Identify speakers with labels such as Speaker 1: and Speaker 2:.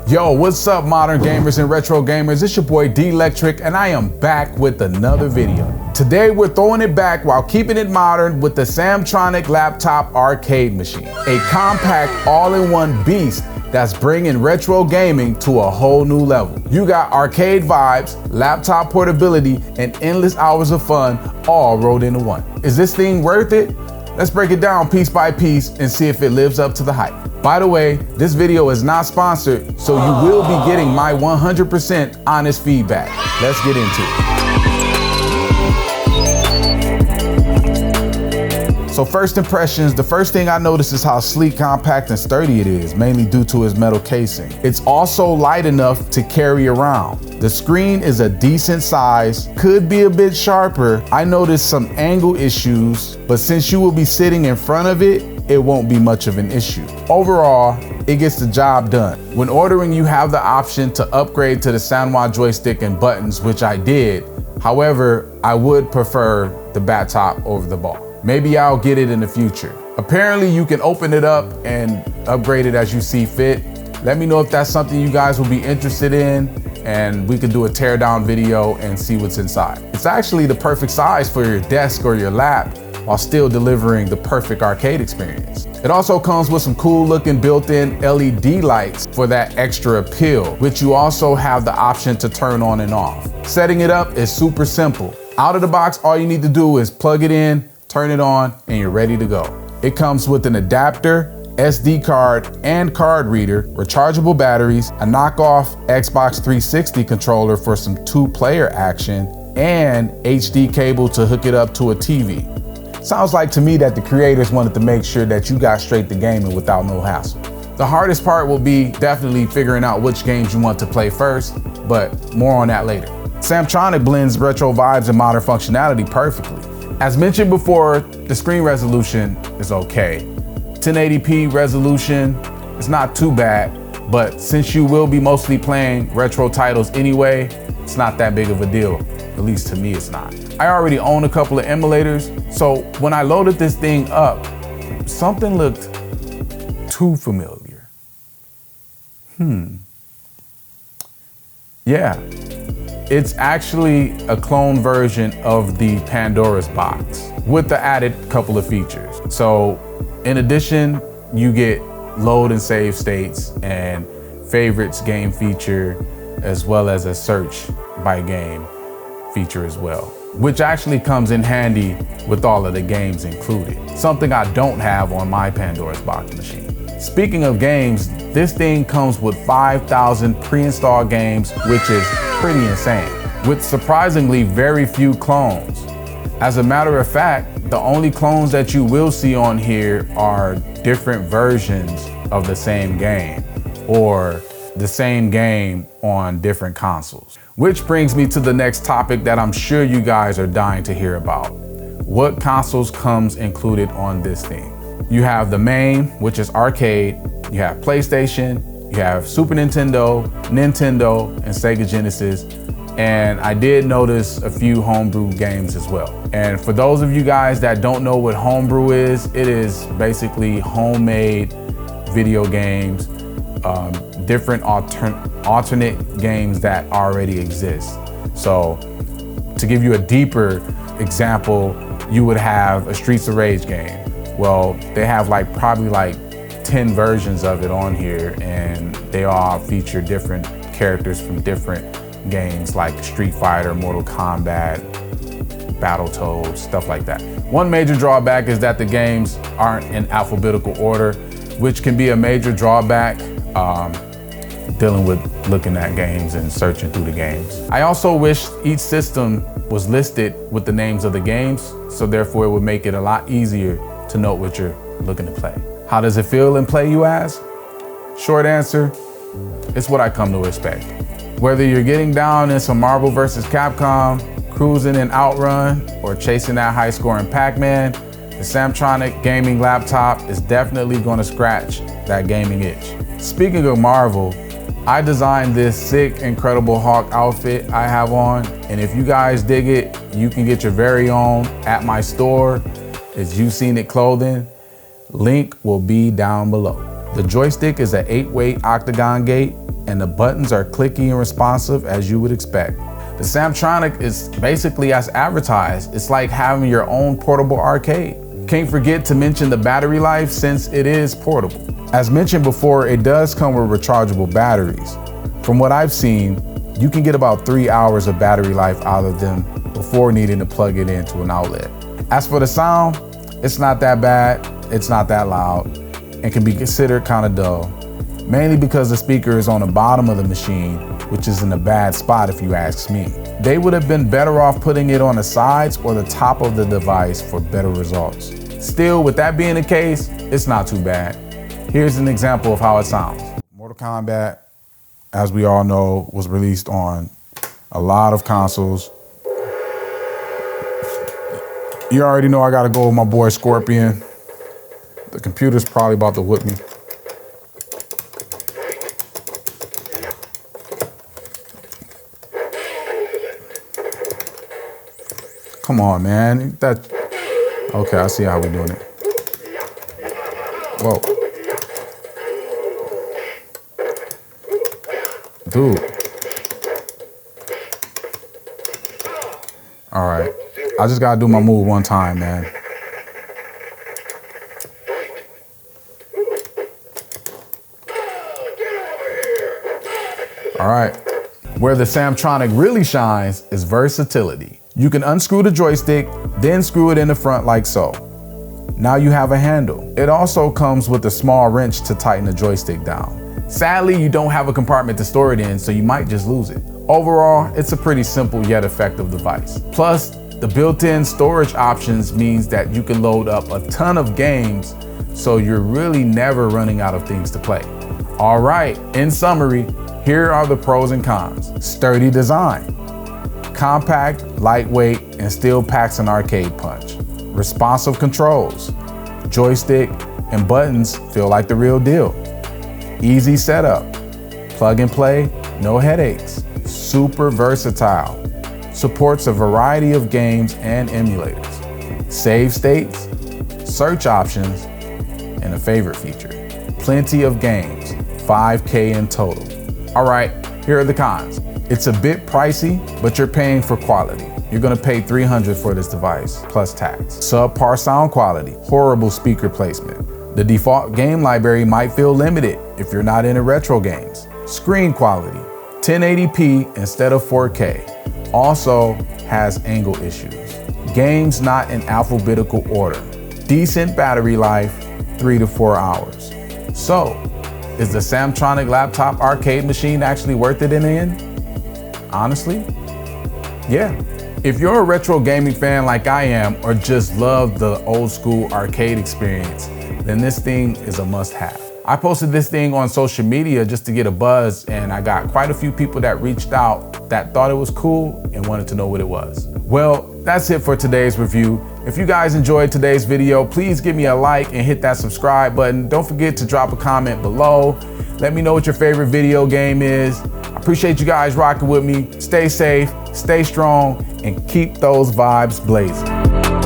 Speaker 1: Yo, what's up modern gamers and retro gamers? It's your boy D-Electric and I am back with another video. Today we're throwing it back while keeping it modern with the Samtronic Laptop Arcade Machine. A compact all-in-one beast that's bringing retro gaming to a whole new level. You got arcade vibes, laptop portability, and endless hours of fun all rolled into one. Is this thing worth it? Let's break it down piece by piece and see if it lives up to the hype. By the way, this video is not sponsored, so you will be getting my 100% honest feedback. Let's get into it. So first impressions, the first thing I noticed is how sleek, compact, and sturdy it is, mainly due to its metal casing. It's also light enough to carry around. The screen is a decent size, could be a bit sharper. I noticed some angle issues, but since you will be sitting in front of it, it won't be much of an issue. Overall, it gets the job done. When ordering, you have the option to upgrade to the Sanwa joystick and buttons, which I did. However, I would prefer the bat top over the ball. Maybe I'll get it in the future. Apparently, you can open it up and upgrade it as you see fit. Let me know if that's something you guys will be interested in, and we could do a teardown video and see what's inside. It's actually the perfect size for your desk or your lap, while still delivering the perfect arcade experience. It also comes with some cool looking built-in LED lights for that extra appeal, which you also have the option to turn on and off. Setting it up is super simple. Out of the box, all you need to do is plug it in, turn it on, and you're ready to go. It comes with an adapter, SD card, and card reader, rechargeable batteries, a knockoff Xbox 360 controller for some 2-player action, and HD cable to hook it up to a TV. Sounds like to me that the creators wanted to make sure that you got straight to gaming without no hassle. The hardest part will be definitely figuring out which games you want to play first, but more on that later. Samtronic blends retro vibes and modern functionality perfectly. As mentioned before, the screen resolution is okay. 1080p resolution is not too bad, but since you will be mostly playing retro titles anyway, it's not that big of a deal. At least to me, it's not. I already own a couple of emulators, so when I loaded this thing up, something looked too familiar. Yeah, it's actually a clone version of the Pandora's box with the added couple of features. So in addition, you get load and save states and favorites game feature, as well as a search by game feature as well, which actually comes in handy with all of the games included. Something I don't have on my Pandora's box machine. Speaking of games, this thing comes with 5,000 pre-installed games, which is pretty insane, with surprisingly very few clones. As a matter of fact, the only clones that you will see on here are different versions of the same game, or the same game on different consoles. Which brings me to the next topic that I'm sure you guys are dying to hear about. What consoles comes included on this thing? You have the main, which is arcade, you have PlayStation, you have Super Nintendo, Nintendo, and Sega Genesis, and I did notice a few homebrew games as well. And for those of you guys that don't know what homebrew is, it is basically homemade video games, different alternate games that already exist. So to give you a deeper example, you would have a Streets of Rage game. Well, they have probably 10 versions of it on here, and they all feature different characters from different games like Street Fighter, Mortal Kombat, Battletoads, stuff like that. One major drawback is that the games aren't in alphabetical order, which can be a major drawback dealing with looking at games and searching through the games. I also wish each system was listed with the names of the games, so therefore it would make it a lot easier to know what you're looking to play. How does it feel in play, you ask? Short answer, it's what I come to expect. Whether you're getting down in some Marvel vs. Capcom, cruising in Outrun, or chasing that high score in Pac-Man, the Samtronic gaming laptop is definitely gonna scratch that gaming itch. Speaking of Marvel, I designed this sick, Incredible Hulk outfit I have on, and if you guys dig it, you can get your very own at my store. It's You Seen It Clothing. Link will be down below. The joystick is an 8-way octagon gate, and the buttons are clicky and responsive as you would expect. The Samtronic is basically as advertised. It's like having your own portable arcade. Can't forget to mention the battery life since it is portable. As mentioned before, it does come with rechargeable batteries. From what I've seen, you can get about 3 hours of battery life out of them before needing to plug it into an outlet. As for the sound, it's not that bad, it's not that loud, and can be considered kind of dull, mainly because the speaker is on the bottom of the machine, which is in a bad spot if you ask me. They would have been better off putting it on the sides or the top of the device for better results. Still, with that being the case, it's not too bad. Here's an example of how it sounds. Mortal Kombat, as we all know, was released on a lot of consoles. You already know I gotta go with my boy Scorpion. The computer's probably about to whip me. Come on, man. Okay, I see how we're doing it. Whoa. Dude. All right. I just gotta do my move one time, man. All right. Where the Samtronic really shines is versatility. You can unscrew the joystick, then screw it in the front like so. Now you have a handle. It also comes with a small wrench to tighten the joystick down. Sadly, you don't have a compartment to store it in, so you might just lose it. Overall, it's a pretty simple yet effective device. Plus, the built-in storage options means that you can load up a ton of games, so you're really never running out of things to play. All right, in summary, here are the pros and cons. Sturdy design. Compact, lightweight, and still packs an arcade punch. Responsive controls. Joystick and buttons feel like the real deal. Easy setup. Plug and play, no headaches. Super versatile. Supports a variety of games and emulators. Save states, search options, and a favorite feature. Plenty of games, 5K in total. All right, here are the cons. It's a bit pricey, but you're paying for quality. You're gonna pay $300 for this device, plus tax. Subpar sound quality, horrible speaker placement. The default game library might feel limited if you're not into retro games. Screen quality, 1080p instead of 4K. Also has angle issues. Games not in alphabetical order. Decent battery life, 3 to 4 hours. So, is the Samtronic laptop arcade machine actually worth it in the end? Honestly, yeah. If you're a retro gaming fan like I am, or just love the old school arcade experience, then this thing is a must-have. I posted this thing on social media just to get a buzz, and I got quite a few people that reached out that thought it was cool and wanted to know what it was. Well, that's it for today's review. If you guys enjoyed today's video, please give me a like and hit that subscribe button. Don't forget to drop a comment below. Let me know what your favorite video game is. I appreciate you guys rocking with me. Stay safe, stay strong, and keep those vibes blazing.